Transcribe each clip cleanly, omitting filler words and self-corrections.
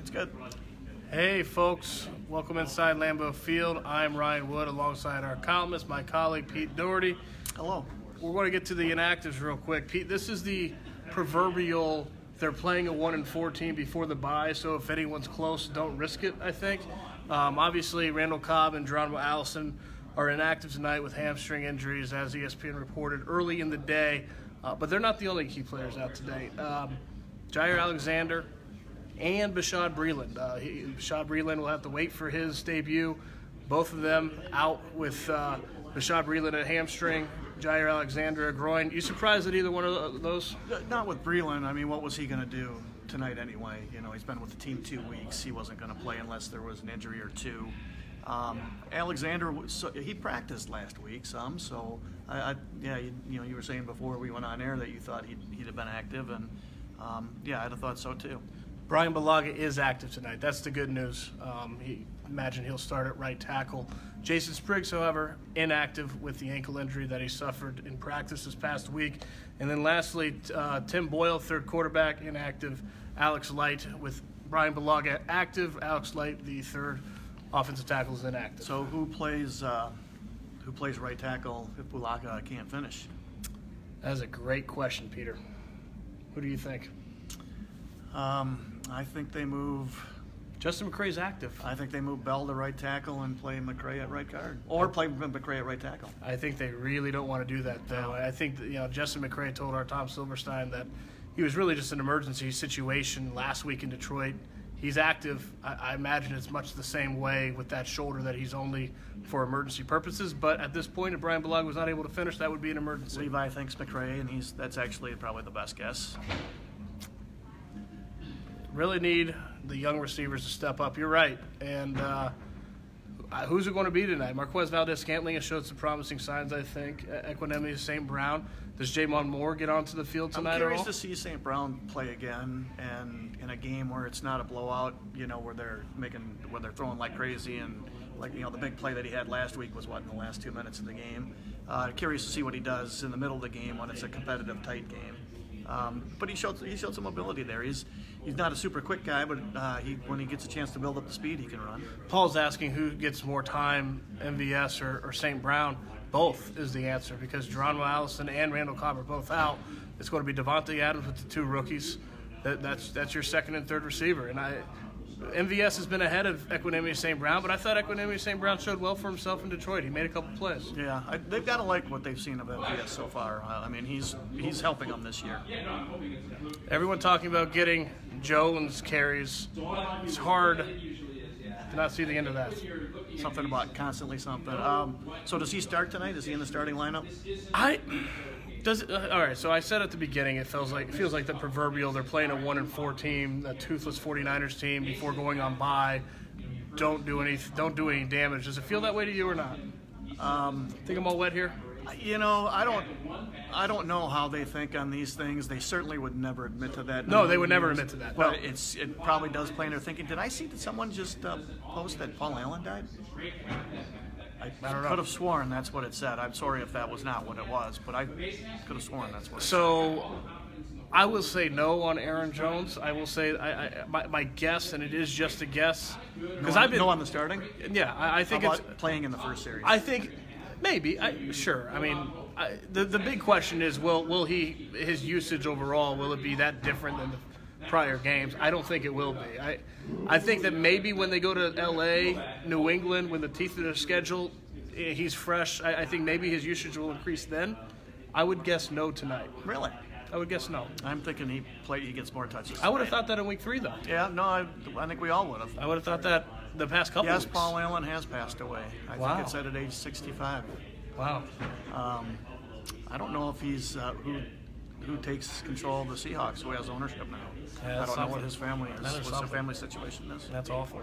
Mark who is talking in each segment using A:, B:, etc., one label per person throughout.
A: It's good.
B: Hey, folks. Welcome inside Lambeau Field. I'm Ryan Wood alongside our columnist, my colleague, Pete Dougherty.
A: Hello.
B: We're going to get to the inactives real quick. Pete, this is the proverbial they're playing a 1-4 team before the bye, so if anyone's close, don't risk it, I think. Obviously, Randall Cobb and Geronimo Allison are inactive tonight with hamstring injuries, as ESPN reported early in the day. But they're not the only key players out today. Jair Alexander and Bashaud Breeland. Bashaud Breeland will have to wait for his debut. Both of them out with Bashaud Breeland a hamstring, Jair Alexander a groin. You surprised at either one of those?
A: Not with Breeland. I mean, what was he going to do tonight anyway? You know, he's been with the team 2 weeks. He wasn't going to play unless there was an injury or two. Alexander, he practiced last week some, so you were saying before we went on air that you thought he'd have been active, and I'd have thought so too.
B: Brian Balaga is active tonight. That's the good news. Imagine he'll start at right tackle. Jason Spriggs, however, inactive with the ankle injury that he suffered in practice this past week. And then lastly, Tim Boyle, third quarterback, inactive. Alex Light with Brian Balaga active. Alex Light, the third offensive tackle, is inactive.
A: So who plays right tackle if Balaga can't finish?
B: That's a great question, Peter. Who do you think?
A: I think they move.
B: Justin McCray's active.
A: I think they move Bell to right tackle and play McCray at right guard, or play McCray at right tackle.
B: I think they really don't want to do that, though. I think that, Justin McCray told our Tom Silverstein that he was really just an emergency situation last week in Detroit. He's active. I imagine it's much the same way with that shoulder, that he's only for emergency purposes. But at this point, if Brian Balaga was not able to finish, that would be an emergency.
A: Levi thinks McCray, and that's actually probably the best guess.
B: Really need the young receivers to step up. You're right. And who's it going to be tonight? Marquez Valdez-Scantling has showed some promising signs, I think. Equanimity, St. Brown. Does Jamon Moore get onto the field tonight
A: I'm curious
B: at all?
A: to see St. Brown play again, and in a game where it's not a blowout, where they're throwing like crazy, and the big play that he had last week was in the last 2 minutes of the game. Curious to see what he does in the middle of the game when it's a competitive, tight game. But he showed some ability there. He's not a super quick guy, but when he gets a chance to build up the speed, he can run.
B: Paul's asking who gets more time, MVS or St. Brown. Both is the answer, because Geronimo Allison and Randall Cobb are both out. It's going to be Devontae Adams with the two rookies. That's your second and third receiver. And MVS has been ahead of Equanimity St. Brown, but I thought Equanimity St. Brown showed well for himself in Detroit. He made a couple plays.
A: Yeah, they've got to like what they've seen of MVS so far. He's helping them this year.
B: Everyone talking about getting Jones carries. It's hard to not see the end of that.
A: Something about constantly something. So does he start tonight? Is he in the starting lineup?
B: All right, so I said at the beginning it feels like the proverbial they're playing a 1-4 team, a toothless 49ers team before going on bye. Don't do any damage. Does it feel that way to you or not? Think I'm all wet here?
A: I don't know how they think on these things. They certainly would never admit to that.
B: No, they would never admit to that.
A: But
B: no.
A: It probably does play in their thinking. Did I see that someone just post that Paul Allen died? I
B: don't know.
A: Could have sworn that's what it said. I'm sorry if that was not what it was, but I could have sworn that's what it said.
B: So I will say no on Aaron Jones. I will say my guess, and it is just a guess, because
A: no on the starting.
B: Yeah, I think
A: How
B: it's
A: about playing in the first series.
B: I think maybe. Sure. I mean, the big question is will his usage overall, will it be that different than the prior games? I don't think it will be. I think that maybe when they go to LA, New England, when the teeth of their schedule, he's fresh. I think maybe his usage will increase then. I would guess no tonight.
A: Really?
B: I would guess no.
A: I'm thinking he gets more touches.
B: I would have thought that in week 3, though.
A: Yeah, no, I think we all would have.
B: I would have thought that the past couple weeks.
A: Yes, Paul Allen has passed away. I think it's at age 65.
B: Wow.
A: I don't know if he's who takes control of the Seahawks, who has ownership now.
B: Yeah,
A: I don't know what his family is. What's their family situation is.
B: That's awful.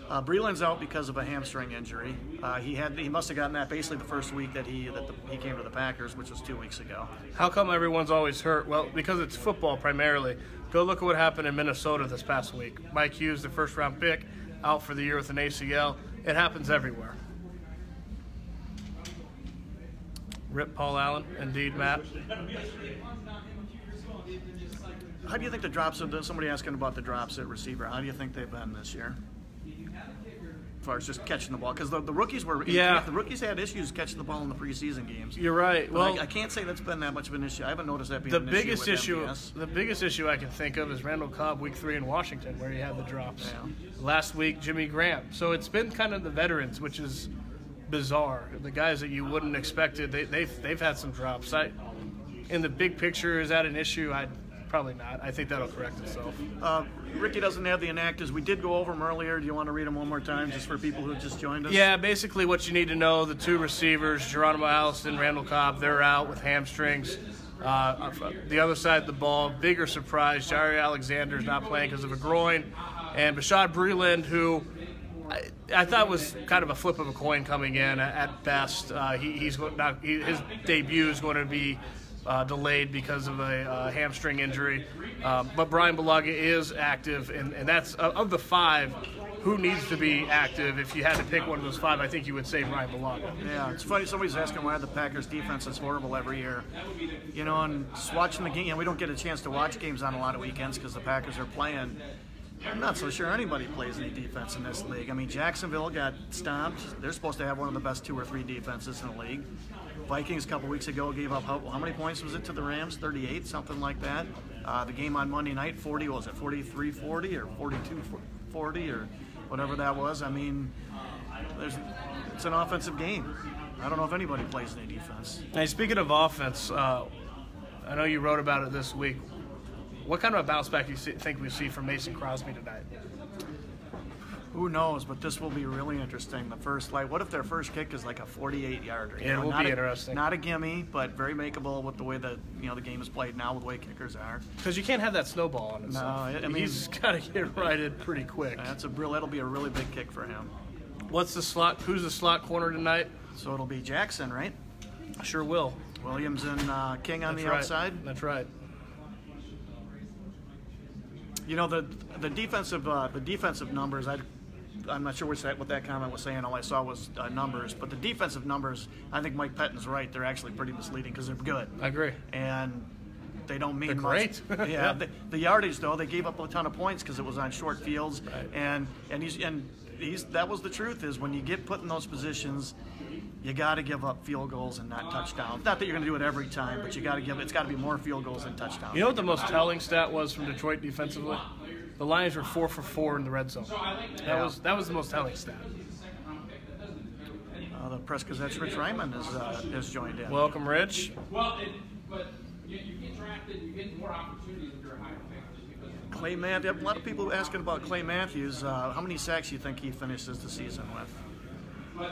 A: Breeland's out because of a hamstring injury. He must have gotten that basically the first week that he came to the Packers, which was 2 weeks ago.
B: How come everyone's always hurt? Well, because it's football primarily. Go look at what happened in Minnesota this past week. Mike Hughes, the first-round pick, out for the year with an ACL. It happens everywhere. Rip Paul Allen, indeed, Matt.
A: How do you think the drops? Somebody asking about the drops at receiver. How do you think they've been this year? As far as just catching the ball, because the rookies were the rookies had issues catching the ball in the preseason games.
B: You're right.
A: But
B: well,
A: I can't say that's been that much of an issue. I haven't noticed that being
B: the biggest issue.
A: MVS.
B: The biggest issue I can think of is Randall Cobb week 3 in Washington, where he had the drops.
A: Yeah.
B: Last week, Jimmy Graham. So it's been kind of the veterans, which is bizarre. The guys that you wouldn't expect it, they've had some drops. In the big picture, is that an issue? Probably not. I think that'll correct itself.
A: Ricky doesn't have the inactives. We did go over them earlier. Do you want to read them one more time just for people who just joined us?
B: Yeah, basically what you need to know, the 2 receivers, Geronimo Allison, Randall Cobb, they're out with hamstrings. The other side of the ball, bigger surprise, Jair Alexander's not playing because of a groin. And Bashad Breeland, who I thought was kind of a flip of a coin coming in at best. His debut is going to be delayed because of a hamstring injury. But Brian Bulaga is active, and that's of the 5, who needs to be active. If you had to pick one of those 5, I think you would say Brian Bulaga.
A: Yeah, it's funny. Somebody's asking why the Packers defense is horrible every year. You know, and just watching the game, we don't get a chance to watch games on a lot of weekends because the Packers are playing. I'm not so sure anybody plays any defense in this league. I mean, Jacksonville got stomped. They're supposed to have one of the best 2 or 3 defenses in the league. Vikings a couple weeks ago gave up, how many points was it to the Rams? 38, something like that. The game on Monday night, 43-40 or 42-40 or whatever that was. I mean, it's an offensive game. I don't know if anybody plays any defense.
B: Hey, speaking of offense, I know you wrote about it this week. What kind of a bounce back do you think we see from Mason Crosby tonight?
A: Who knows, but this will be really interesting. The first, what if their first kick is like a 48-yarder?
B: It will be interesting.
A: Not a gimme, but very makeable with the way that the game is played now, with the way kickers are.
B: Because you can't have that snowball on himself.
A: No, I mean,
B: he's got to get righted pretty quick.
A: That'll be a really big kick for him.
B: What's the slot? Who's the slot corner tonight?
A: So it'll be Jackson, right?
B: Sure will.
A: Williams and King on the outside.
B: That's right.
A: You know, the defensive numbers. I'm not sure what that comment was saying. All I saw was numbers, but the defensive numbers, I think Mike Pettin's right. They're actually pretty misleading because they're good.
B: I agree.
A: And they don't mean
B: they're
A: much.
B: Great.
A: Yeah. The yardage though, they gave up a ton of points because it was on short fields.
B: Right.
A: And that was the truth. Is when you get put in those positions, you got to give up field goals and not touchdowns. Not that you're going to do it every time, but you got to it's got to be more field goals than touchdowns.
B: You know what the most telling stat was from Detroit defensively? The Lions were 4 for 4 in the red zone. That was the most telling stat.
A: The Press Gazette's Rich Ryman has joined in.
B: Welcome, Rich.
C: Well, but you get drafted, you get more opportunities if you're a higher pick.
A: Clay Matthews. A lot of people asking about Clay Matthews. How many sacks do you think he finishes the season with?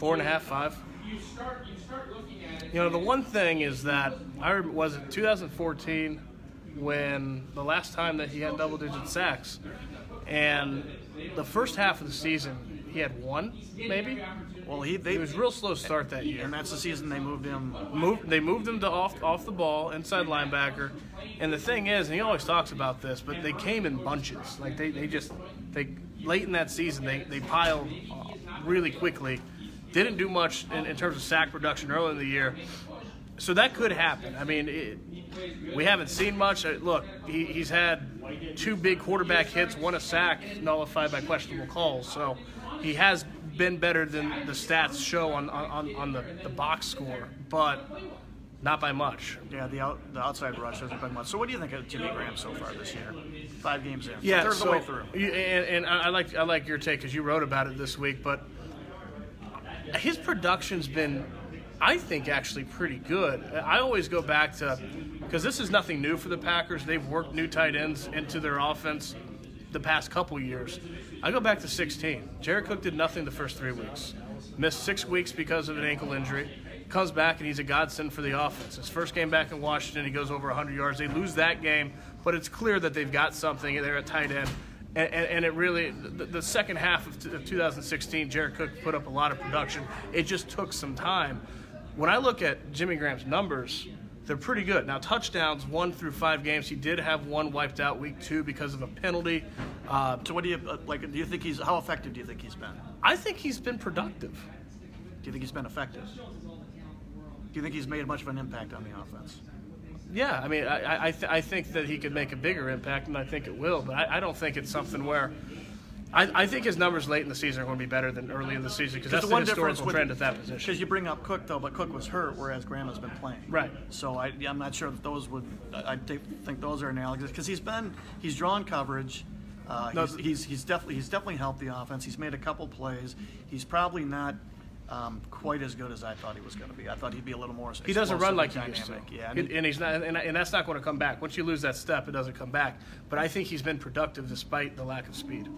B: 4.5, 5.
C: You start looking at it.
B: You know, the one thing is that was it 2014 when the last time that he had double-digit sacks, and the first half of the season he had 1, maybe.
A: Well,
B: he was real slow start that year,
A: and that's the season they moved him.
B: They moved him to off the ball, inside linebacker. And the thing is, and he always talks about this, but they came in bunches. Like they late in that season they piled really quickly. Didn't do much in terms of sack production early in the year. So that could happen. I mean, we haven't seen much. Look, he's had 2 big quarterback hits, 1 a sack, nullified by questionable calls. So he has been better than the stats show on the box score, but not by much.
A: Yeah, the outside rush hasn't been much. So what do you think of Jimmy Graham so far this year? 5 games in.
B: Yeah,
A: third of the way through.
B: And I like your take because you wrote about it this week, but his production's been, I think, actually pretty good. I always go back to, because this is nothing new for the Packers. They've worked new tight ends into their offense the past couple years. I go back to 16. Jared Cook did nothing the first 3 weeks. Missed 6 weeks because of an ankle injury. Comes back and he's a godsend for the offense. His first game back in Washington, he goes over 100 yards. They lose that game, but it's clear that they've got something there at tight end. And it really, the second half of 2016, Jared Cook put up a lot of production. It just took some time. When I look at Jimmy Graham's numbers, they're pretty good. Now, touchdowns 1 through 5 games. He did have 1 wiped out week 2 because of a penalty.
A: So what do you like? Do you think how effective do you think he's been?
B: I think he's been productive.
A: Do you think he's been effective? Do you think he's made much of an impact on the offense?
B: Yeah, I mean, I think that he could make a bigger impact, and I think it will. But I don't think it's something where I think his numbers late in the season are going to be better than early in the season because that's the historical trend at that position.
A: Because you bring up Cook, though, but Cook was hurt, whereas Graham has been playing.
B: Right.
A: So I'm not sure that those would – I think those are analogous because he's drawn coverage. He's definitely helped the offense. He's made a couple plays. He's probably not quite as good as I thought he was going to be. I thought he'd be a little more.
B: He doesn't run like he used to.
A: Yeah,
B: and he's not, and that's not going to come back. Once you lose that step, it doesn't come back. But I think he's been productive despite the lack of speed.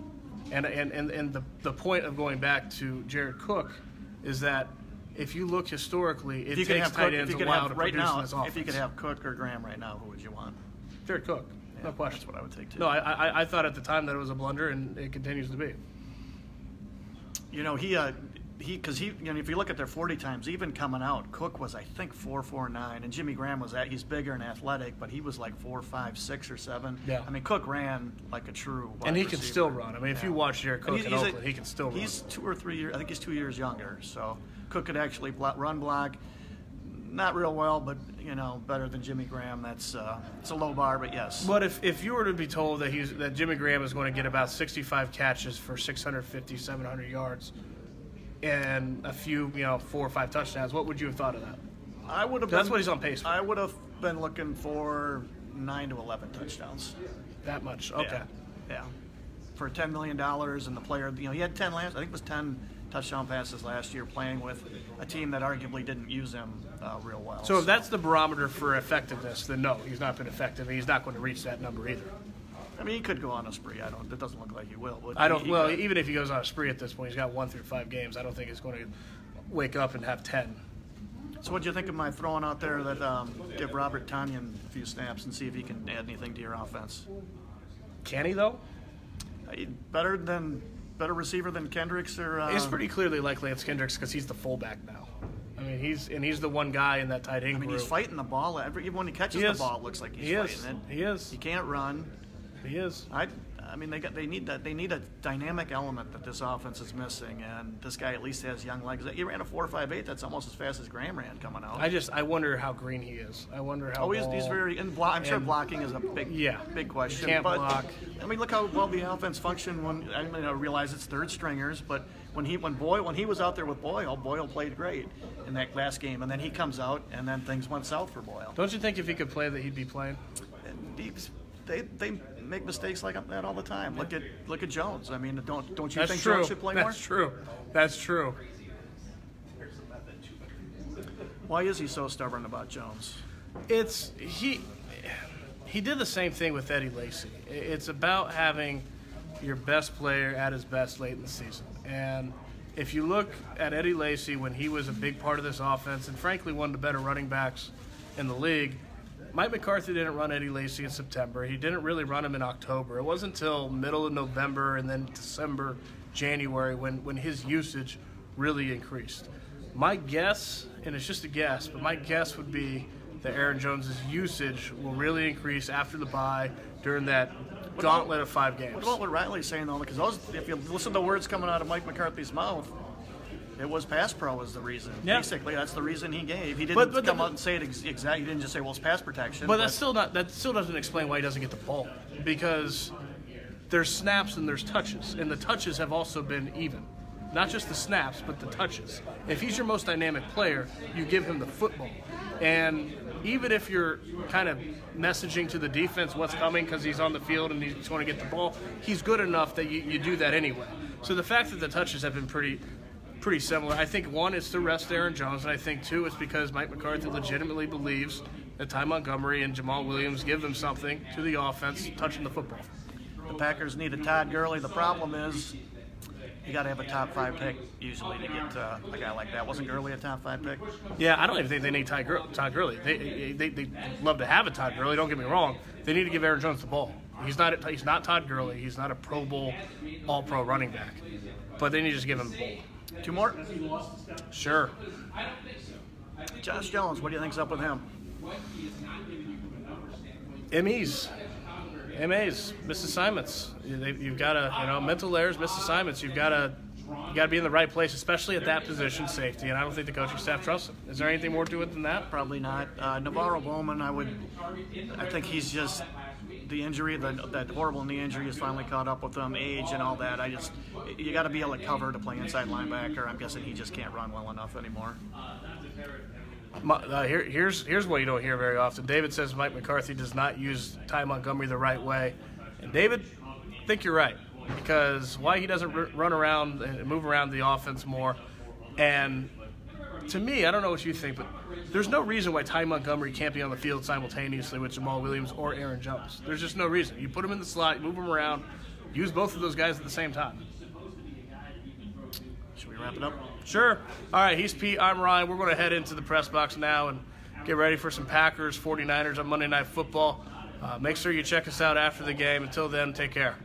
B: And the point of going back to Jared Cook is that if you look historically, it takes tight ends a while to produce in this offense.
A: If you could have Cook or Graham right now, who would you want?
B: Jared Cook.
A: Yeah,
B: no question.
A: That's what I would take, too.
B: No, I thought at the time that it was a blunder, and it continues to be.
A: You know, if you look at their 40 times, even coming out, Cook was, I think, 4.49, and Jimmy Graham he's bigger and athletic, but he was like 4.5, 6, or 7.
B: Yeah.
A: I mean, Cook ran like a true wide
B: and he
A: receiver.
B: can still run. I mean, if you watch Jared Cook in Oakland, he can still run.
A: He's 2 or 3 years. I think he's 2 years younger, so Cook could actually run block. Not real well, but better than Jimmy Graham. It's a low bar, but yes.
B: But if you were to be told that Jimmy Graham is going to get about 65 catches for 650, 700 yards, and a few 4 or 5 touchdowns, what would you have thought of that?
A: I would have.
B: That's what he's on pace for.
A: I would have been looking for 9 to 11 touchdowns.
B: That much, okay.
A: Yeah. For $10 million, and the player, he had 10 last. I think it was 10 touchdown passes last year, playing with a team that arguably didn't use him real well.
B: So if that's the barometer for effectiveness, then no, he's not been effective, and he's not going to reach that number either.
A: I mean, he could go on a spree. It doesn't look like he will. But
B: even if he goes on a spree at this point, he's got 1 through 5 games. I don't think he's going to wake up and have 10.
A: So what do you think of my throwing out there that give Robert Tonyan a few snaps and see if he can add anything to your offense?
B: Can he, though?
A: Better receiver than Kendricks?
B: It's pretty clearly like Lance Kendricks because he's the fullback now. I mean, he's the one guy in that tight end group.
A: He's fighting the ball. Even when he catches the ball, it looks like he's fighting it.
B: He is.
A: He can't run.
B: He is.
A: I mean, they need a dynamic element that this offense is missing, and this guy at least has young legs. He ran a 4.58. That's almost as fast as Graham ran coming out.
B: I wonder how green he is. I wonder how.
A: Oh, he's very. I'm sure blocking is a big question.
B: Can't block.
A: I mean, look how well the offense functioned when. I realize it's third stringers, but when he was out there with Boyle played great in that last game, and then he comes out, and then things went south for Boyle.
B: Don't you think if he could play that he'd be playing?
A: They make mistakes like that all the time. Look at Jones. I mean, don't you think
B: true.
A: Jones should play more?
B: That's true. That's true.
A: Why is he so stubborn about Jones?
B: He did the same thing with Eddie Lacy. It's about having your best player at his best late in the season. And if you look at Eddie Lacy when he was a big part of this offense and frankly one of the better running backs in the league, Mike McCarthy didn't run Eddie Lacy in September. He didn't really run him in October. It wasn't until middle of November and then December, January when his usage really increased. My guess, and it's just a guess, but my guess would be that Aaron Jones' usage will really increase after the bye during that gauntlet of 5 games.
A: What about what Riley's saying, though? Because if you listen to the words coming out of Mike McCarthy's mouth, it was pass pro was the reason.
B: Yeah.
A: Basically, that's the reason he gave. He didn't come out and say it exactly. He didn't just say, well, it's pass protection.
B: But that still doesn't explain why he doesn't get the ball. Because there's snaps and there's touches. And the touches have also been even. Not just the snaps, but the touches. If he's your most dynamic player, you give him the football. And even if you're kind of messaging to the defense what's coming because he's on the field and he's going to get the ball, he's good enough that you do that anyway. So the fact that the touches have been pretty similar. I think, one, it's to rest Aaron Jones, and I think, two, it's because Mike McCarthy legitimately believes that Ty Montgomery and Jamal Williams give them something to the offense touching the football.
A: The Packers need a Todd Gurley. The problem is you got to have a top 5 pick usually to get a guy like that. Wasn't Gurley a top 5 pick?
B: Yeah, I don't even think they need Todd Gurley. They love to have a Todd Gurley, don't get me wrong. They need to give Aaron Jones the ball. He's not Todd Gurley. He's not a Pro Bowl, all-pro running back. But they need to just give him the ball.
A: 2 more?
B: Sure.
A: Josh Jones, what do you think's up with him?
B: MAs, missed assignments. You've got to, mental errors, missed assignments. You've got to You got to be in the right place, especially at that position, safety, and I don't think the coaching staff trusts him. Is there anything more to it than that?
A: Probably not. Navarro Bowman, I think he's just the injury, that horrible knee injury has finally caught up with him, age and all that. You got to be able to cover to play inside linebacker. I'm guessing he just can't run well enough anymore.
B: Here's what you don't hear very often. David says Mike McCarthy does not use Ty Montgomery the right way. And David, I think you're right, because why he doesn't run around and move around the offense more. And to me, I don't know what you think, but there's no reason why Ty Montgomery can't be on the field simultaneously with Jamal Williams or Aaron Jones. There's just no reason. You put him in the slot, you move him around, use both of those guys at the same time.
A: Should we wrap it up?
B: Sure. All right, he's Pete, I'm Ryan. We're going to head into the press box now and get ready for some Packers 49ers on Monday Night Football. Make sure you check us out after the game. Until then, take care.